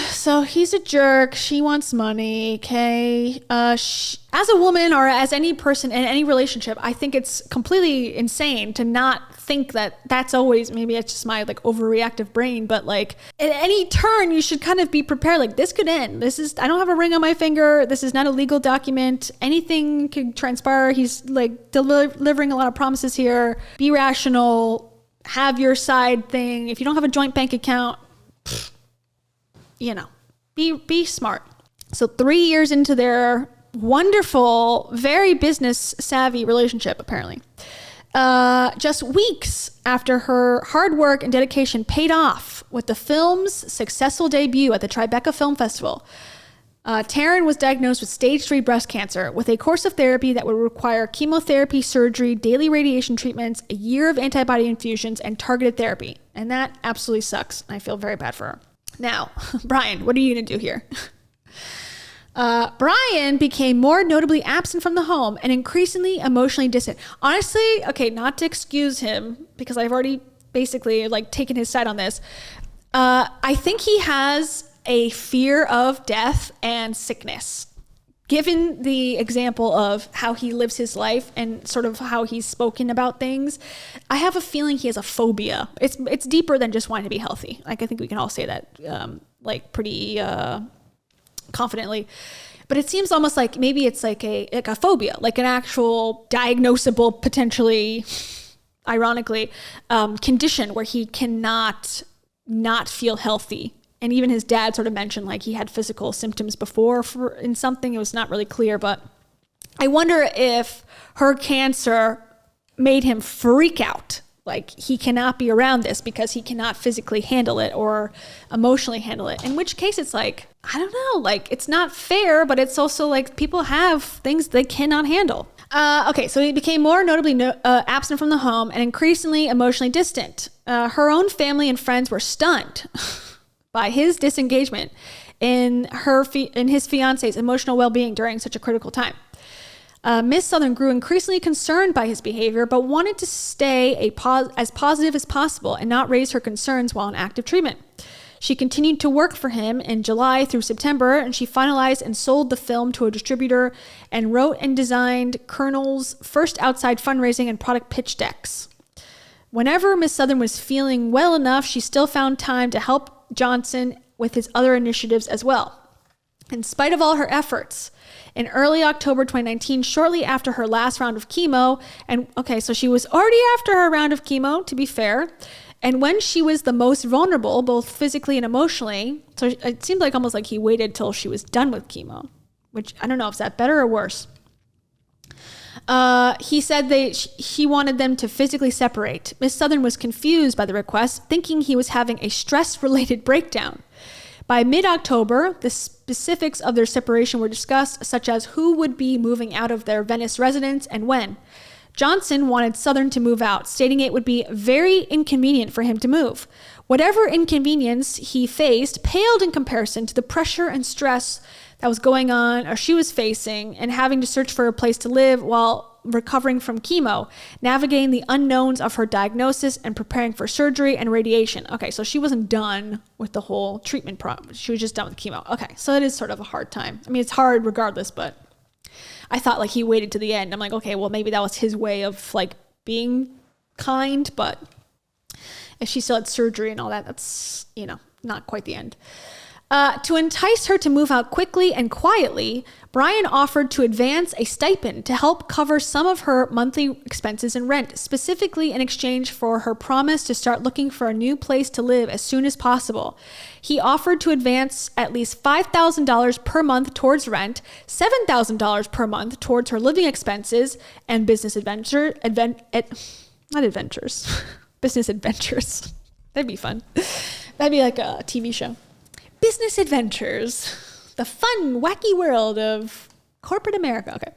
So he's a jerk. She wants money. Okay. As a woman or as any person in any relationship, I think it's completely insane to not think that that's always, maybe it's just my like overreactive brain, but like at any turn you should kind of be prepared. Like this could end. I don't have a ring on my finger. This is not a legal document. Anything could transpire. He's like delivering a lot of promises here. Be rational. Have your side thing. If you don't have a joint bank account, be smart. So 3 years into their wonderful, very business savvy relationship, apparently, just weeks after her hard work and dedication paid off with the film's successful debut at the Tribeca Film Festival, Taryn was diagnosed with stage 3 breast cancer with a course of therapy that would require chemotherapy, surgery, daily radiation treatments, a year of antibody infusions, and targeted therapy. And that absolutely sucks. I feel very bad for her. Now, Bryan, what are you going to do here? Bryan became more notably absent from the home and increasingly emotionally distant. Honestly, okay, not to excuse him, because I've already basically like taken his side on this. I think he has a fear of death and sickness. Given the example of how he lives his life and sort of how he's spoken about things, I have a feeling he has a phobia. It's deeper than just wanting to be healthy. Like, I think we can all say that like pretty confidently. But it seems almost like maybe it's like a phobia, like an actual diagnosable, potentially, ironically, condition where he cannot not feel healthy. And even his dad sort of mentioned like he had physical symptoms before in something. It was not really clear, but I wonder if her cancer made him freak out. Like he cannot be around this because he cannot physically handle it or emotionally handle it. In which case it's like, I don't know, like it's not fair, but it's also like people have things they cannot handle. Okay, so he became more notably absent from the home and increasingly emotionally distant. Her own family and friends were stunned by his disengagement in his fiance's emotional well-being during such a critical time. Miss Southern grew increasingly concerned by his behavior, but wanted to stay as positive as possible and not raise her concerns while in active treatment. She continued to work for him in July through September, and she finalized and sold the film to a distributor and wrote and designed Colonel's first outside fundraising and product pitch decks. Whenever Miss Southern was feeling well enough, she still found time to help Johnson with his other initiatives as well. In spite of all her efforts, in early October 2019, shortly after her last round of chemo, and okay, so she was already after her round of chemo, to be fair, and when she was the most vulnerable, both physically and emotionally, so it seemed like almost like he waited till she was done with chemo, which I don't know if that's better or worse. He said he wanted them to physically separate. Miss Southern was confused by the request, thinking he was having a stress-related breakdown. By mid-October, the specifics of their separation were discussed, such as who would be moving out of their Venice residence and when. Johnson wanted Southern to move out, stating it would be very inconvenient for him to move. Whatever inconvenience he faced paled in comparison to the pressure and stress that was going on or she was facing and having to search for a place to live while recovering from chemo, navigating the unknowns of her diagnosis and preparing for surgery and radiation. Okay, so she wasn't done with the whole treatment problem. She was just done with chemo. Okay, so it is sort of a hard time. I mean, it's hard regardless, but I thought like he waited to the end. I'm like, okay, well maybe that was his way of like being kind, but if she still had surgery and all that, that's, not quite the end. To entice her to move out quickly and quietly, Bryan offered to advance a stipend to help cover some of her monthly expenses and rent, specifically in exchange for her promise to start looking for a new place to live as soon as possible. He offered to advance at least $5,000 per month towards rent, $7,000 per month towards her living expenses and business adventures. Business adventures. That'd be fun. That'd be like a TV show. Business adventures. The fun, wacky world of Corporate America, okay.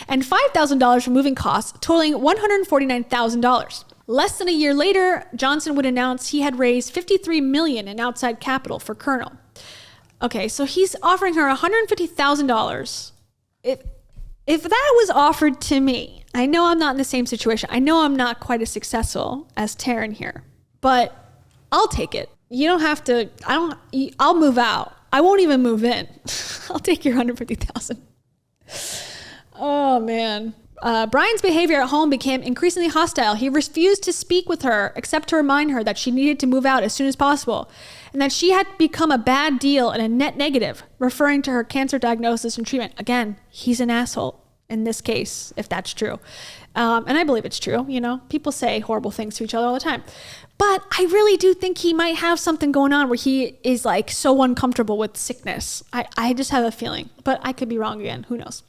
And $5,000 for moving costs, totaling $149,000. Less than a year later, Johnson would announce he had raised $53 million in outside capital for Colonel. Okay, so he's offering her $150,000. If that was offered to me, I know I'm not in the same situation. I know I'm not quite as successful as Taryn here, but I'll take it. You don't have to, I'll move out. I won't even move in. I'll take your $150,000. Oh man. Bryan's behavior at home became increasingly hostile. He refused to speak with her except to remind her that she needed to move out as soon as possible and that she had become a bad deal and a net negative, referring to her cancer diagnosis and treatment. Again, he's an asshole in this case, if that's true. And I believe it's true. You know, people say horrible things to each other all the time. But I really do think he might have something going on where he is like so uncomfortable with sickness. I just have a feeling, but I could be wrong again. Who knows?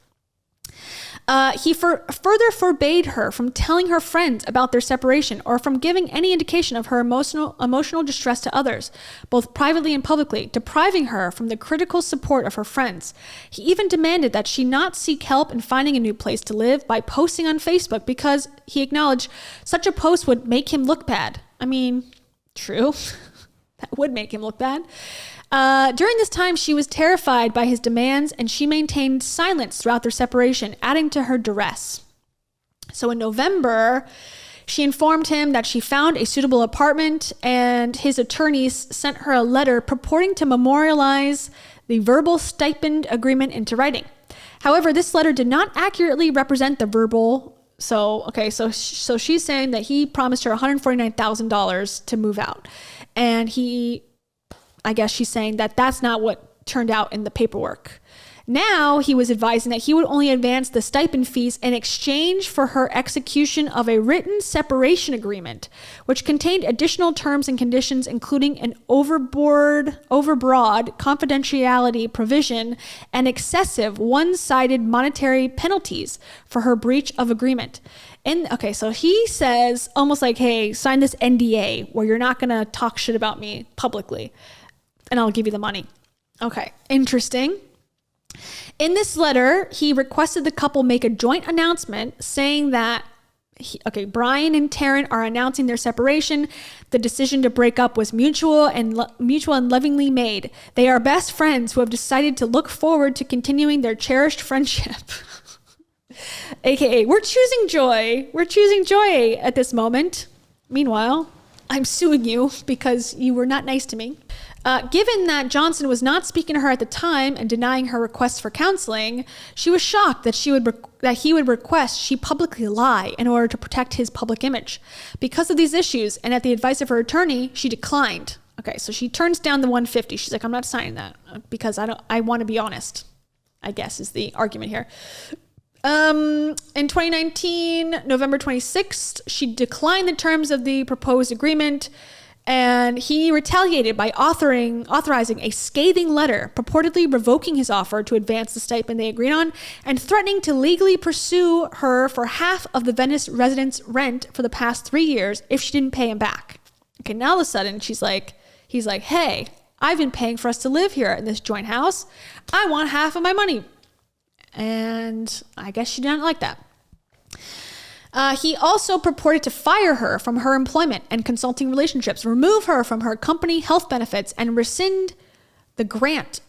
He further forbade her from telling her friends about their separation or from giving any indication of her emotional distress to others, both privately and publicly, depriving her from the critical support of her friends. He even demanded that she not seek help in finding a new place to live by posting on Facebook because he acknowledged such a post would make him look bad. I mean, true. That would make him look bad. During this time, she was terrified by his demands and she maintained silence throughout their separation, adding to her duress. So in November, she informed him that she found a suitable apartment and his attorneys sent her a letter purporting to memorialize the verbal stipend agreement into writing. However, this letter did not accurately represent the verbal. So she's saying that he promised her $149,000 to move out. And I guess she's saying that that's not what turned out in the paperwork. Now he was advising that he would only advance the stipend fees in exchange for her execution of a written separation agreement, which contained additional terms and conditions, including an overbroad confidentiality provision and excessive one-sided monetary penalties for her breach of agreement. So he says almost like, hey, sign this NDA where you're not going to talk shit about me publicly and I'll give you the money. Okay, interesting. In this letter, he requested the couple make a joint announcement saying that, Bryan and Taryn are announcing their separation. The decision to break up was mutual and lovingly made. They are best friends who have decided to look forward to continuing their cherished friendship. AKA, we're choosing joy. We're choosing joy at this moment. Meanwhile, I'm suing you because you were not nice to me. Given that Johnson was not speaking to her at the time and denying her requests for counseling, she was shocked that he would request she publicly lie in order to protect his public image. Because of these issues and at the advice of her attorney, she declined. Okay, so she turns down the $150. She's like, I'm not signing that because I want to be honest, I guess is the argument here. In 2019, November 26th, she declined the terms of the proposed agreement. And he retaliated by authorizing a scathing letter, purportedly revoking his offer to advance the stipend they agreed on, and threatening to legally pursue her for half of the Venice residence rent for the past 3 years if she didn't pay him back. Okay, now all of a sudden he's like, hey, I've been paying for us to live here in this joint house. I want half of my money. And I guess she didn't like that. He also purported to fire her from her employment and consulting relationships, remove her from her company health benefits, and rescind the grant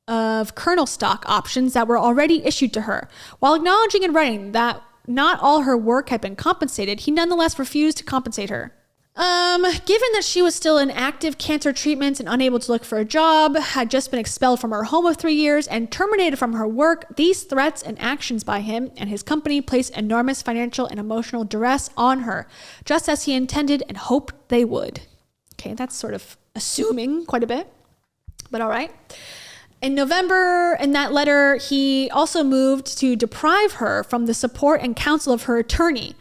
of Colonel stock options that were already issued to her. While acknowledging in writing that not all her work had been compensated, he nonetheless refused to compensate her. Given that she was still in active cancer treatments and unable to look for a job, had just been expelled from her home of 3 years, and terminated from her work, these threats and actions by him and his company placed enormous financial and emotional duress on her, just as he intended and hoped they would. Okay, that's sort of assuming quite a bit, but all right. In November, in that letter, he also moved to deprive her from the support and counsel of her attorney.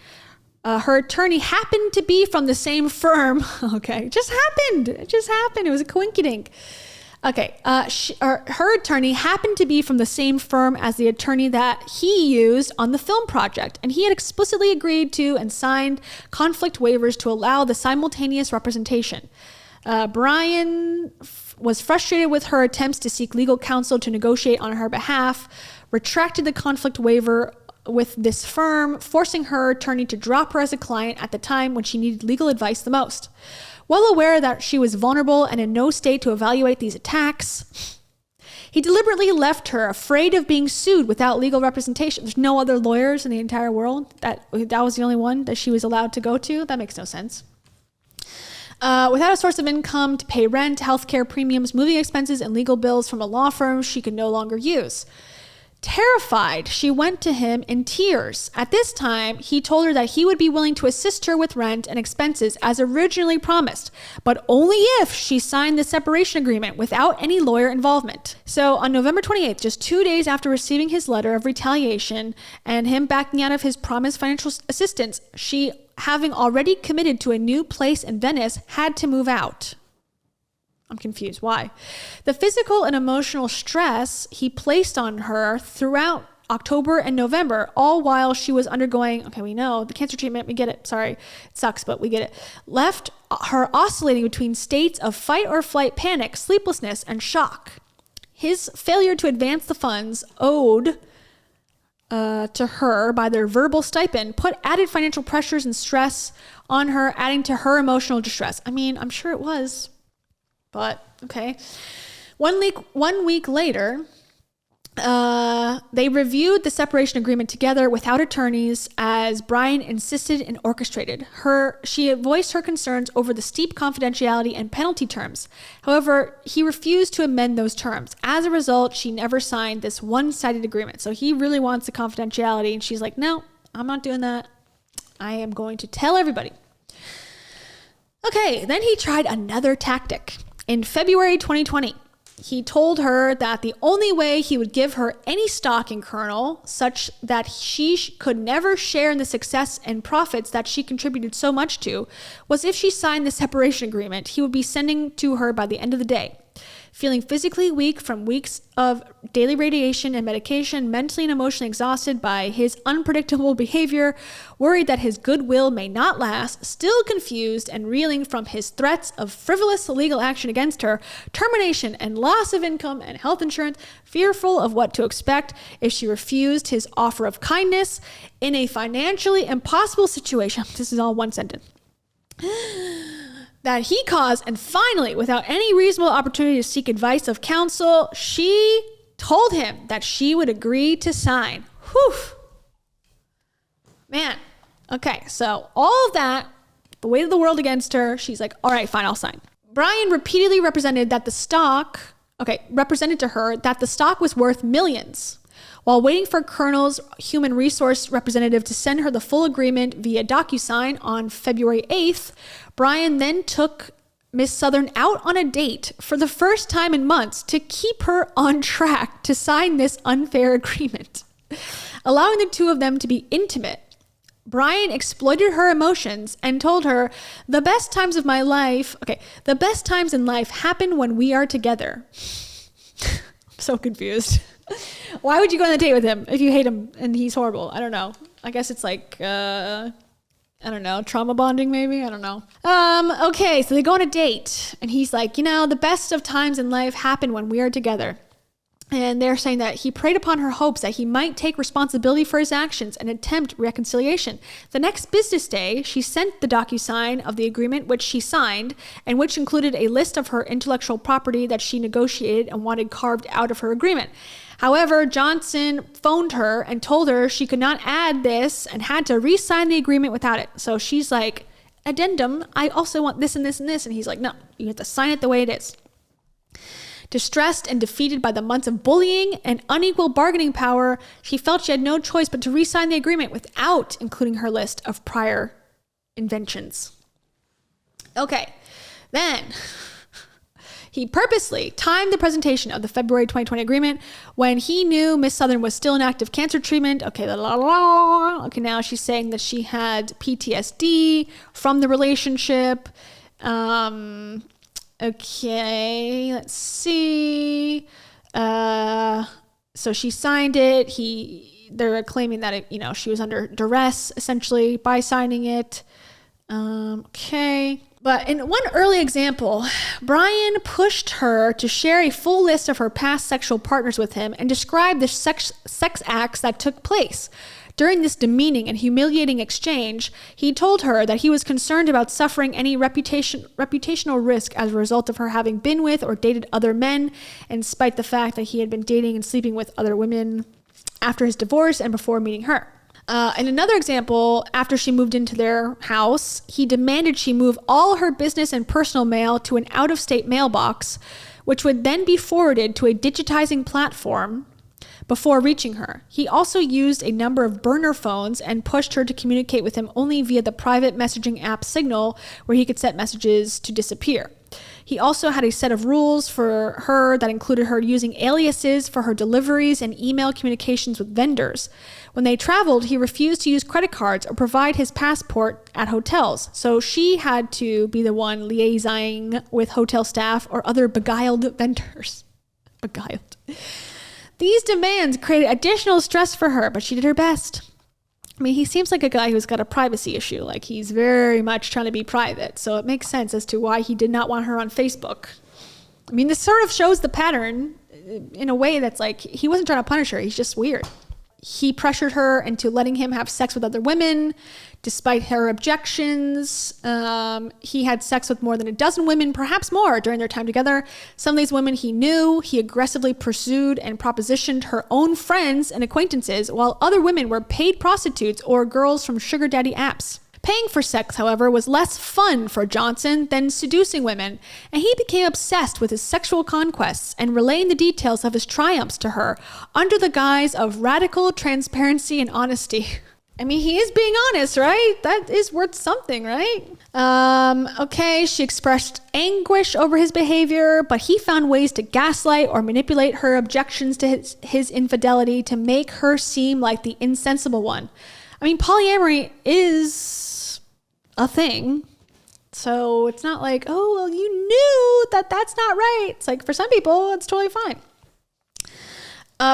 Her attorney happened to be from the same firm. Okay, it just happened. It was a coinkydink. Okay, her attorney happened to be from the same firm as the attorney that he used on the film project, and he had explicitly agreed to and signed conflict waivers to allow the simultaneous representation. Bryan was frustrated with her attempts to seek legal counsel to negotiate on her behalf, retracted the conflict waiver with this firm, forcing her attorney to drop her as a client at the time when she needed legal advice the most. Well aware that she was vulnerable and in no state to evaluate these attacks, he deliberately left her afraid of being sued without legal representation. There's no other lawyers in the entire world. That was the only one that she was allowed to go to. That makes no sense. Without a source of income to pay rent, healthcare premiums, moving expenses, and legal bills from a law firm she could no longer use. Terrified, she went to him in tears. At this time, he told her that he would be willing to assist her with rent and expenses as originally promised, but only if she signed the separation agreement without any lawyer involvement. So on November 28th, just 2 days after receiving his letter of retaliation and him backing out of his promised financial assistance, she, having already committed to a new place in Venice, had to move out. I'm confused. Why? The physical and emotional stress he placed on her throughout October and November, all while she was undergoing, okay, we know the cancer treatment, we get it. Sorry, it sucks, but we get it. Left her oscillating between states of fight or flight panic, sleeplessness, and shock. His failure to advance the funds owed to her by their verbal stipend put added financial pressures and stress on her, adding to her emotional distress. I mean, I'm sure it was. But, okay. One week later, they reviewed the separation agreement together without attorneys as Bryan insisted and orchestrated. She voiced her concerns over the steep confidentiality and penalty terms. However, he refused to amend those terms. As a result, she never signed this one-sided agreement. So he really wants the confidentiality, and she's like, no, I'm not doing that. I am going to tell everybody. Okay, then he tried another tactic. In February 2020, he told her that the only way he would give her any stock in Colonel, such that she could never share in the success and profits that she contributed so much to, was if she signed the separation agreement he would be sending to her by the end of the day. Feeling physically weak from weeks of daily radiation and medication, mentally and emotionally exhausted by his unpredictable behavior, worried that his goodwill may not last, still confused and reeling from his threats of frivolous legal action against her, termination and loss of income and health insurance, fearful of what to expect if she refused his offer of kindness in a financially impossible situation. This is all one sentence. That he caused, and finally, without any reasonable opportunity to seek advice of counsel, she told him that she would agree to sign. Whew. Man. Okay, so all of that, the weight of the world against her, she's like, all right, fine, I'll sign. Bryan repeatedly represented to her that the stock was worth millions. While waiting for Colonel's human resource representative to send her the full agreement via DocuSign on February 8th, Bryan then took Miss Southern out on a date for the first time in months to keep her on track to sign this unfair agreement. Allowing the two of them to be intimate, Bryan exploited her emotions and told her, the best times in life happen when we are together. I'm so confused. Why would you go on a date with him if you hate him and he's horrible? I don't know. I guess it's like, I don't know, trauma bonding maybe? I don't know. Okay, so they go on a date and he's like, the best of times in life happen when we are together. And they're saying that he preyed upon her hopes that he might take responsibility for his actions and attempt reconciliation. The next business day, she sent the DocuSign of the agreement, which she signed, and which included a list of her intellectual property that she negotiated and wanted carved out of her agreement. However, Johnson phoned her and told her she could not add this and had to re-sign the agreement without it. So she's like, addendum, I also want this and this and this. And he's like, no, you have to sign it the way it is. Distressed and defeated by the months of bullying and unequal bargaining power, she felt she had no choice but to re-sign the agreement without including her list of prior inventions. Okay, then he purposely timed the presentation of the February 2020 agreement when he knew Miss Southern was still in active cancer treatment. Okay, Okay, now she's saying that she had PTSD from the relationship. Okay, let's see. So she signed it. They're claiming that she was under duress essentially by signing it. Okay. But in one early example, Bryan pushed her to share a full list of her past sexual partners with him and describe the sex acts that took place. During this demeaning and humiliating exchange, he told her that he was concerned about suffering any reputational risk as a result of her having been with or dated other men, and despite the fact that he had been dating and sleeping with other women after his divorce and before meeting her. In another example, after she moved into their house, he demanded she move all her business and personal mail to an out-of-state mailbox, which would then be forwarded to a digitizing platform before reaching her. He also used a number of burner phones and pushed her to communicate with him only via the private messaging app Signal, where he could set messages to disappear. He also had a set of rules for her that included her using aliases for her deliveries and email communications with vendors. When they traveled, he refused to use credit cards or provide his passport at hotels, so she had to be the one liaisoning with hotel staff or other beguiled vendors. Beguiled. These demands created additional stress for her, but she did her best. I mean, he seems like a guy who's got a privacy issue. Like, he's very much trying to be private. So it makes sense as to why he did not want her on Facebook. I mean, this sort of shows the pattern in a way that's like, he wasn't trying to punish her. He's just weird. He pressured her into letting him have sex with other women, despite her objections. He had sex with more than a dozen women, perhaps more, during their time together. Some of these women he knew. He aggressively pursued and propositioned her own friends and acquaintances, while other women were paid prostitutes or girls from sugar daddy apps. Paying for sex, however, was less fun for Johnson than seducing women, and he became obsessed with his sexual conquests and relaying the details of his triumphs to her under the guise of radical transparency and honesty. I mean, he is being honest, right? That is worth something, right? Okay, she expressed anguish over his behavior, but he found ways to gaslight or manipulate her objections to his infidelity to make her seem like the insensible one. I mean, polyamory is a thing. So it's not like, oh, well, you knew that that's not right. It's like, for some people, it's totally fine.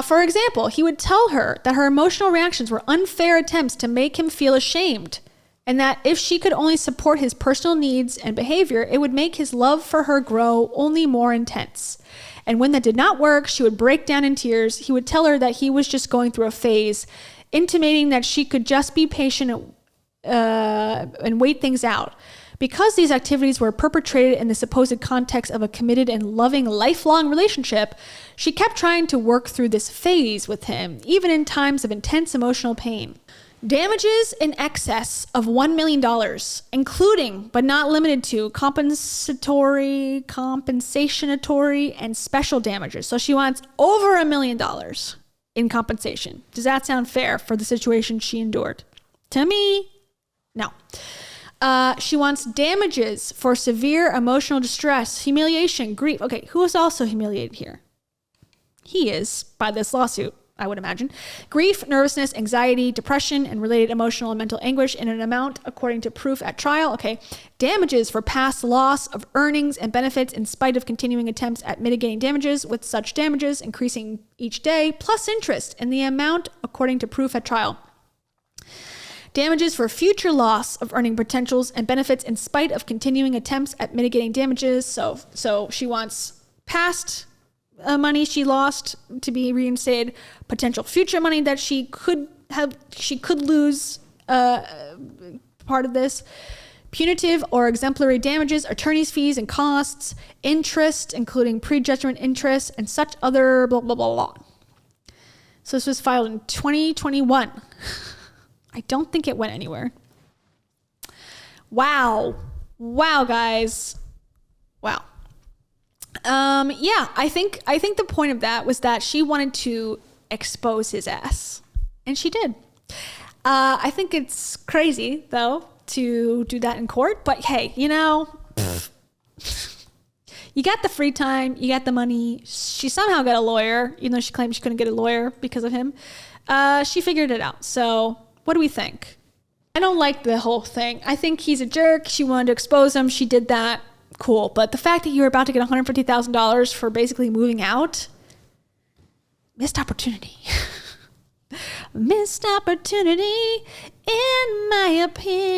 For example, he would tell her that her emotional reactions were unfair attempts to make him feel ashamed, and that if she could only support his personal needs and behavior, it would make his love for her grow only more intense. And when that did not work, she would break down in tears. He would tell her that he was just going through a phase, intimating that she could just be patient and wait things out. Because these activities were perpetrated in the supposed context of a committed and loving lifelong relationship, she kept trying to work through this phase with him, even in times of intense emotional pain. Damages in excess of $1 million, including but not limited to compensatory, and special damages. So she wants over $1 million in compensation. Does that sound fair for the situation she endured? To me, no. She wants damages for severe emotional distress, humiliation, grief. Okay, who is also humiliated here? He is, by this lawsuit, I would imagine. Grief, nervousness, anxiety, depression, and related emotional and mental anguish in an amount according to proof at trial. Okay, damages for past loss of earnings and benefits in spite of continuing attempts at mitigating damages, with such damages increasing each day, plus interest in the amount according to proof at trial. Damages for future loss of earning potentials and benefits in spite of continuing attempts at mitigating damages. So she wants past money she lost to be reinstated, potential future money that she could lose part of this, punitive or exemplary damages, attorney's fees and costs, interest, including prejudgment interest, and such other blah, blah, blah, blah. So this was filed in 2021. I don't think it went anywhere. Wow, guys. Wow. Yeah, I think the point of that was that she wanted to expose his ass, and she did. I think it's crazy though to do that in court, but hey, you know, you got the free time, you got the money. She somehow got a lawyer, even though she claimed she couldn't get a lawyer because of him. She figured it out. So what do we think? I don't like the whole thing. I think he's a jerk. She wanted to expose him. She did that. Cool. But the fact that you were about to get $150,000 for basically moving out, missed opportunity. Missed opportunity, in my opinion.